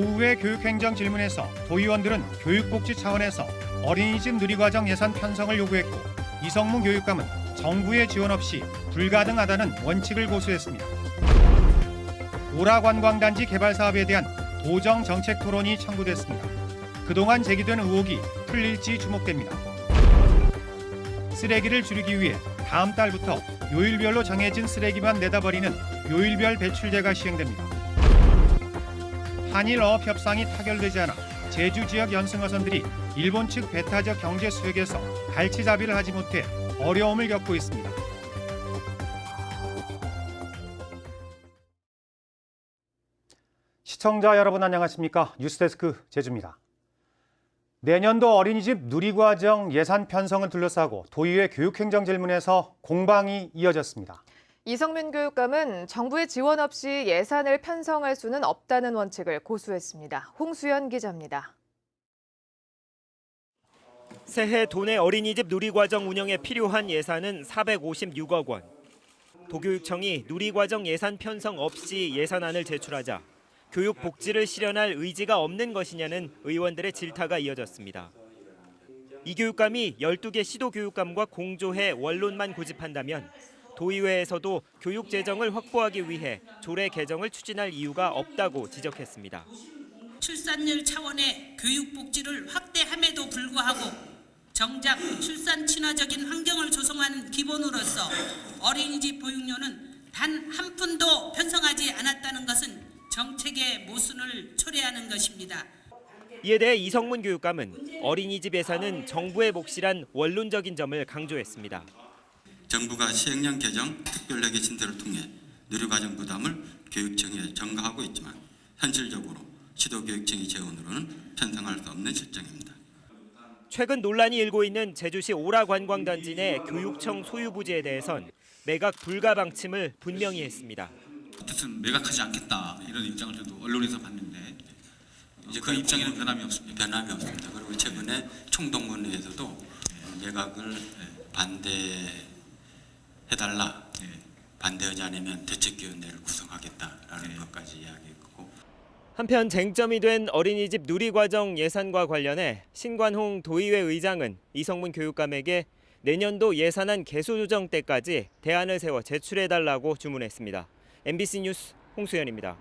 오후의 교육행정 질문에서 도의원들은 교육복지 차원에서 어린이집 누리과정 예산 편성을 요구했고 이성문 교육감은 정부의 지원 없이 불가능하다는 원칙을 고수했습니다. 오라관광단지 개발 사업에 대한 도정 정책 토론이 청구됐습니다. 그동안 제기된 의혹이 풀릴지 주목됩니다. 쓰레기를 줄이기 위해 다음 달부터 요일별로 정해진 쓰레기만 내다버리는 요일별 배출제가 시행됩니다. 한일 어업 협상이 타결되지 않아 제주 지역 연승어선들이 일본 측 배타적 경제 수역에서 갈치잡이를 하지 못해 어려움을 겪고 있습니다. 시청자 여러분 안녕하십니까? 뉴스데스크 제주입니다. 내년도 어린이집 누리과정 예산 편성을 둘러싸고 도의회 교육행정 질문에서 공방이 이어졌습니다. 이성문 교육감은 정부의 지원 없이 예산을 편성할 수는 없다는 원칙을 고수했습니다. 홍수연 기자입니다. 새해 도내 어린이집 누리과정 운영에 필요한 예산은 456억 원. 도교육청이 누리과정 예산 편성 없이 예산안을 제출하자 교육 복지를 실현할 의지가 없는 것이냐는 의원들의 질타가 이어졌습니다. 이 교육감이 12개 시도교육감과 공조해 원론만 고집한다면 도의회에서도 교육 재정을 확보하기 위해 조례 개정을 추진할 이유가 없다고 지적했습니다. 출산율 차원의 교육 복지를 확대함에도 불구하고 정작 출산 친화적인 환경을 조성하는 기본으로서 어린이집 보육료는 단 한 푼도 편성하지 않았다는 것은 정책의 모순을 초래하는 것입니다. 이에 대해 이성문 교육감은 어린이집 예산은 정부의 몫이란 원론적인 점을 강조했습니다. 정부가 시행령 개정 특별회계 신설을 통해 누리과정 부담을 교육청에 전가하고 있지만 현실적으로 시도교육청의 재원으로는 편성할 수 없는 실정입니다. 최근 논란이 일고 있는 제주시 오라관광단지 내 교육청 소유 부지에 대해선 매각 불가 방침을 분명히 했습니다. 뜻은 매각하지 않겠다 이런 입장을 저도 언론에서 봤는데 이제 그 입장에는 변함이 없습니다. 변함이 없습니다. 그리고 최근에 총동문회에서도 매각을 반대해달라, 반대하지 않으면 대책위원회를 구성하겠다라는 것까지 이야기했고. 한편 쟁점이 된 어린이집 누리과정 예산과 관련해 신관홍 도의회 의장은 이성문 교육감에게 내년도 예산안 개수 조정 때까지 대안을 세워 제출해달라고 주문했습니다. MBC 뉴스 홍수연입니다.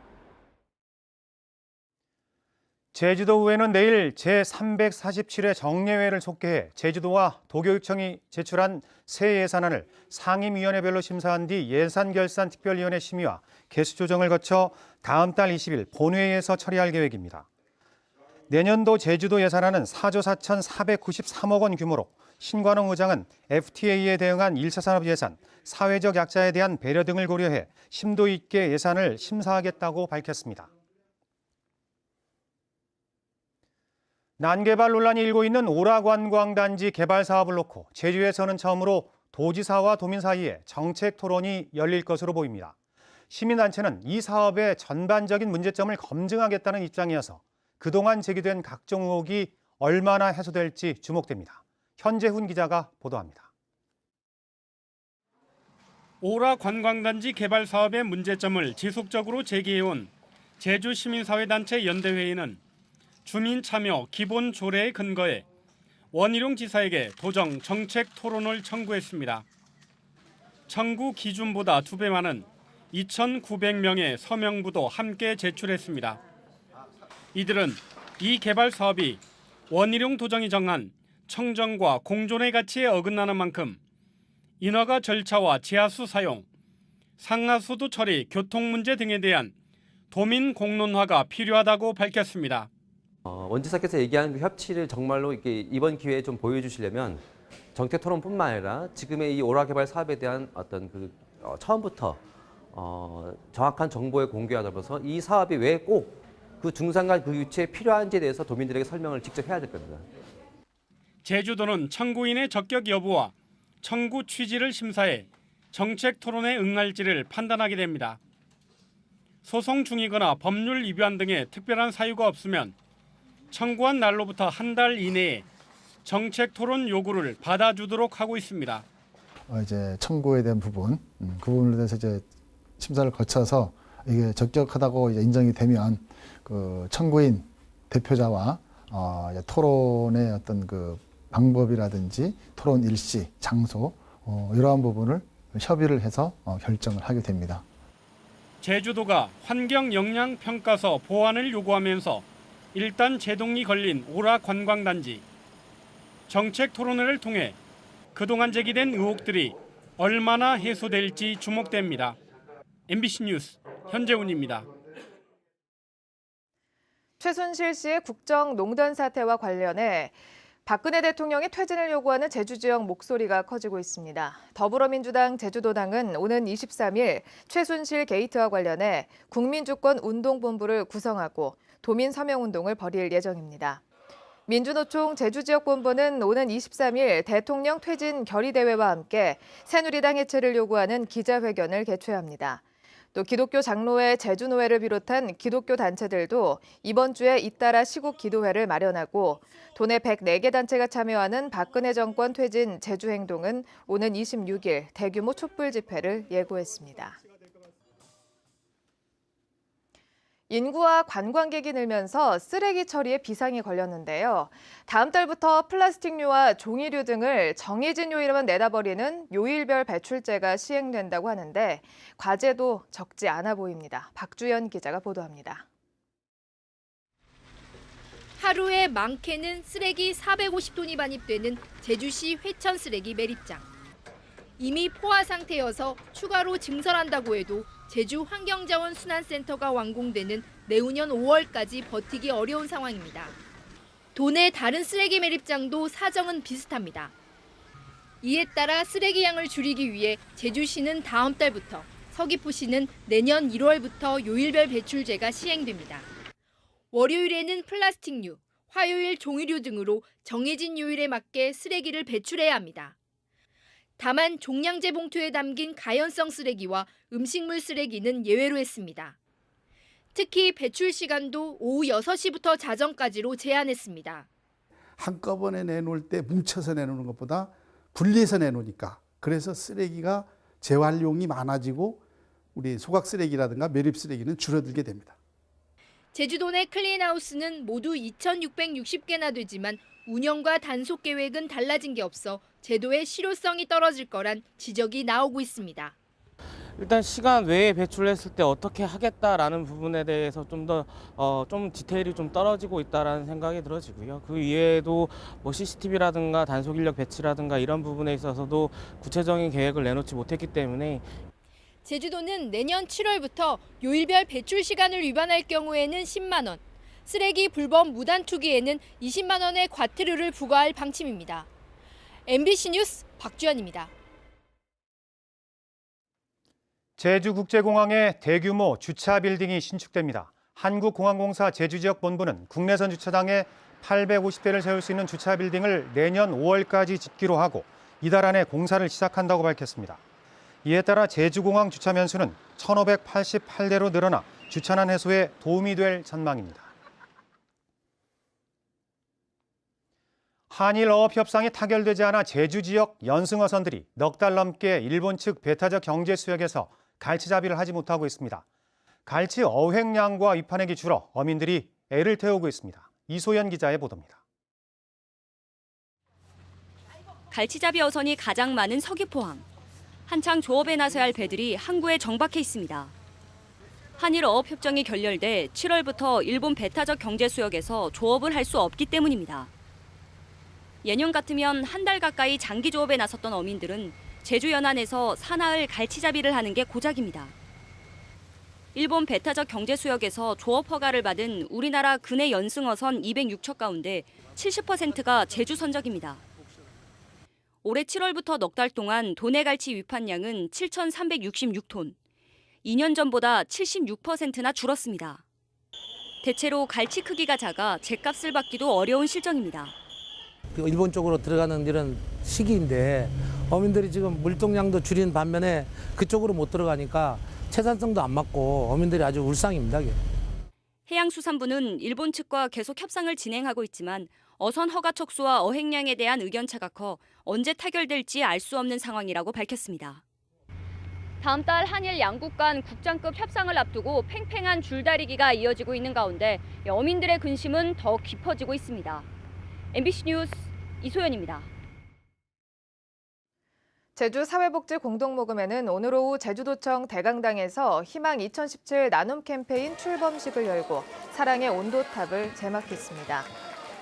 제주도의회는 내일 제347회 정례회를 속개해 제주도와 도교육청이 제출한 새 예산안을 상임위원회별로 심사한 뒤 예산결산특별위원회 심의와 개수 조정을 거쳐 다음 달 20일 본회의에서 처리할 계획입니다. 내년도 제주도 예산안은 4조 4,493억 원 규모로 신관홍 의장은 FTA에 대응한 1차 산업 예산, 사회적 약자에 대한 배려 등을 고려해 심도 있게 예산을 심사하겠다고 밝혔습니다. 난개발 논란이 일고 있는 오라관광단지 개발 사업을 놓고 제주에서는 처음으로 도지사와 도민 사이에 정책 토론이 열릴 것으로 보입니다. 시민단체는 이 사업의 전반적인 문제점을 검증하겠다는 입장이어서 그동안 제기된 각종 의혹이 얼마나 해소될지 주목됩니다. 현재훈 기자가 보도합니다. 오라관광단지 개발 사업의 문제점을 지속적으로 제기해온 제주시민사회단체 연대회의는 주민 참여 기본 조례에 근거해 원희룡 지사에게 도정 정책 토론을 청구했습니다. 청구 기준보다 2배 많은 2,900명의 서명부도 함께 제출했습니다. 이들은 이 개발 사업이 원희룡 도정이 정한 청정과 공존의 가치에 어긋나는 만큼 인허가 절차와 지하수 사용, 상하수도 처리, 교통 문제 등에 대한 도민 공론화가 필요하다고 밝혔습니다. 원지사께서 얘기하는 그 협치를 정말로 이번 기회에 좀 보여주시려면 정책 토론뿐만 아니라 지금의 이 오라 개발 사업에 대한 어떤 처음부터 정확한 정보의 공개와 더불어서 이 사업이 왜 꼭 그 중산간 그 유치에 필요한지에 대해서 도민들에게 설명을 직접 해야 될 겁니다. 제주도는 청구인의 적격 여부와 청구 취지를 심사해 정책 토론에 응할지를 판단하게 됩니다. 소송 중이거나 법률 위반 등의 특별한 사유가 없으면 청구한 날로부터 한 달 이내에 정책 토론 요구를 받아주도록 하고 있습니다. 이제 청구에 대한 부분, 그 부분에 대해서 이제 심사를 거쳐서 이게 적격하다고 이제 인정이 되면 그 청구인 대표자와 토론의 어떤 그 방법이라든지 토론 일시, 장소 이러한 부분을 협의를 해서 결정을 하게 됩니다. 제주도가 환경영향평가서 보완을 요구하면서 일단 제동이 걸린 오라 관광단지. 정책 토론회를 통해 그동안 제기된 의혹들이 얼마나 해소될지 주목됩니다. MBC 뉴스 현재훈입니다. 최순실 씨의 국정농단 사태와 관련해 박근혜 대통령의 퇴진을 요구하는 제주 지역 목소리가 커지고 있습니다. 더불어민주당 제주도당은 오는 23일 최순실 게이트와 관련해 국민주권운동본부를 구성하고 도민 서명운동을 벌일 예정입니다. 민주노총 제주지역본부는 오는 23일 대통령 퇴진 결의대회와 함께 새누리당 해체를 요구하는 기자회견을 개최합니다. 또 기독교 장로회 제주노회를 비롯한 기독교 단체들도 이번 주에 잇따라 시국 기도회를 마련하고 도내 104개 단체가 참여하는 박근혜 정권 퇴진 제주행동은 오는 26일 대규모 촛불 집회를 예고했습니다. 인구와 관광객이 늘면서 쓰레기 처리에 비상이 걸렸는데요. 다음 달부터 플라스틱류와 종이류 등을 정해진 요일에만 내다버리는 요일별 배출제가 시행된다고 하는데 과제도 적지 않아 보입니다. 박주연 기자가 보도합니다. 하루에 많게는 쓰레기 450톤이 반입되는 제주시 회천 쓰레기 매립장. 이미 포화 상태여서 추가로 증설한다고 해도 제주 환경자원순환센터가 완공되는 내후년 5월까지 버티기 어려운 상황입니다. 도내 다른 쓰레기 매립장도 사정은 비슷합니다. 이에 따라 쓰레기 양을 줄이기 위해 제주시는 다음 달부터, 서귀포시는 내년 1월부터 요일별 배출제가 시행됩니다. 월요일에는 플라스틱류, 화요일 종이류 등으로 정해진 요일에 맞게 쓰레기를 배출해야 합니다. 다만 종량제 봉투에 담긴 가연성 쓰레기와 음식물 쓰레기는 예외로 했습니다. 특히 배출 시간도 오후 6시부터 자정까지로 제한했습니다. 한꺼번에 내놓을 때 뭉쳐서 내놓는 것보다 분리해서 내놓으니까 그래서 쓰레기가 재활용이 많아지고 우리 소각 쓰레기라든가 매립 쓰레기는 줄어들게 됩니다. 제주도 내 클린하우스는 모두 2,660개나 되지만 운영과 단속 계획은 달라진 게 없어 제도의 실효성이 떨어질 거란 지적이 나오고 있습니다. 일단 시간 외에 배출했을 때 어떻게 하겠다라는 부분에 대해서 좀 디테일이 좀 떨어지고 있다라는 생각이 들어지고요. 그 이외에도 뭐 CCTV라든가 단속 인력 배치라든가 이런 부분에 있어서도 구체적인 계획을 내놓지 못했기 때문에 제주도는 내년 7월부터 요일별 배출 시간을 위반할 경우에는 10만 원, 쓰레기 불법 무단 투기에는 20만 원의 과태료를 부과할 방침입니다. MBC 뉴스 박주연입니다. 제주국제공항에 대규모 주차 빌딩이 신축됩니다. 한국공항공사 제주지역 본부는 국내선 주차장에 850대를 세울 수 있는 주차 빌딩을 내년 5월까지 짓기로 하고 이달 안에 공사를 시작한다고 밝혔습니다. 이에 따라 제주공항 주차 면수는 1,588대로 늘어나 주차난 해소에 도움이 될 전망입니다. 한일 어업 협상이 타결되지 않아 제주 지역 연승어선들이 넉 달 넘게 일본 측 배타적 경제 수역에서 갈치잡이를 하지 못하고 있습니다. 갈치 어획량과 위판액이 줄어 어민들이 애를 태우고 있습니다. 이소연 기자의 보도입니다. 갈치잡이 어선이 가장 많은 서귀포항. 한창 조업에 나서야 할 배들이 항구에 정박해 있습니다. 한일 어업 협정이 결렬돼 7월부터 일본 배타적 경제 수역에서 조업을 할 수 없기 때문입니다. 예년 같으면 한 달 가까이 장기 조업에 나섰던 어민들은 제주 연안에서 사나흘 갈치잡이를 하는 게 고작입니다. 일본 배타적 경제 수역에서 조업 허가를 받은 우리나라 근해 연승어선 206척 가운데 70%가 제주 선적입니다. 올해 7월부터 넉 달 동안 도내 갈치 위판량은 7,366톤. 2년 전보다 76%나 줄었습니다. 대체로 갈치 크기가 작아 죗값을 받기도 어려운 실정입니다. 일본 쪽으로 들어가는 이런 시기인데 어민들이 지금 물동량도 줄인 반면에 그쪽으로 못 들어가니까 채산성도 안 맞고 어민들이 아주 울상입니다. 해양수산부는 일본 측과 계속 협상을 진행하고 있지만 어선 허가 척수와 어획량에 대한 의견차가 커 언제 타결될지 알 수 없는 상황이라고 밝혔습니다. 다음 달 한일 양국 간 국장급 협상을 앞두고 팽팽한 줄다리기가 이어지고 있는 가운데 어민들의 근심은 더 깊어지고 있습니다. MBC 뉴스 이소연입니다. 제주 사회복지 공동모금회는 오늘 오후 제주도청 대강당에서 희망 2017 나눔 캠페인 출범식을 열고 사랑의 온도탑을 제막했습니다.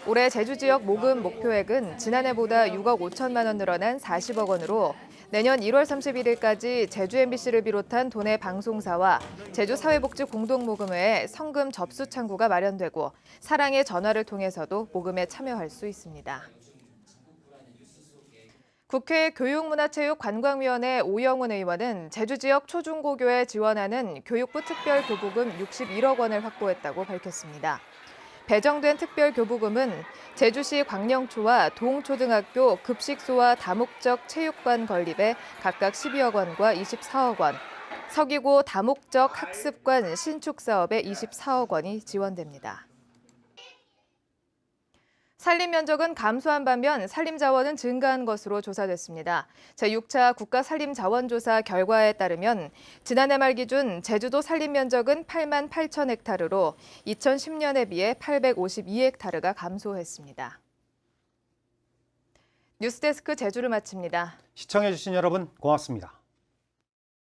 올해 제주 지역 모금 목표액은 지난해보다 6억 5천만 원 늘어난 40억 원으로 내년 1월 31일까지 제주 MBC를 비롯한 도내 방송사와 제주 사회복지 공동모금회에 성금 접수 창구가 마련되고 사랑의 전화를 통해서도 모금에 참여할 수 있습니다. 국회 교육문화체육관광위원회 오영훈 의원은 제주 지역 초중고교에 지원하는 교육부 특별교부금 61억 원을 확보했다고 밝혔습니다. 배정된 특별교부금은 제주시 광령초와 동초등학교 급식소와 다목적 체육관 건립에 각각 12억 원과 24억 원, 서기고 다목적 학습관 신축 사업에 24억 원이 지원됩니다. 산림 면적은 감소한 반면 산림 자원은 증가한 것으로 조사됐습니다. 제6차 국가산림자원조사 결과에 따르면 지난해 말 기준 제주도 산림 면적은 8만 8천 헥타르로 2010년에 비해 852헥타르가 감소했습니다. 뉴스데스크 제주를 마칩니다. 시청해주신 여러분 고맙습니다.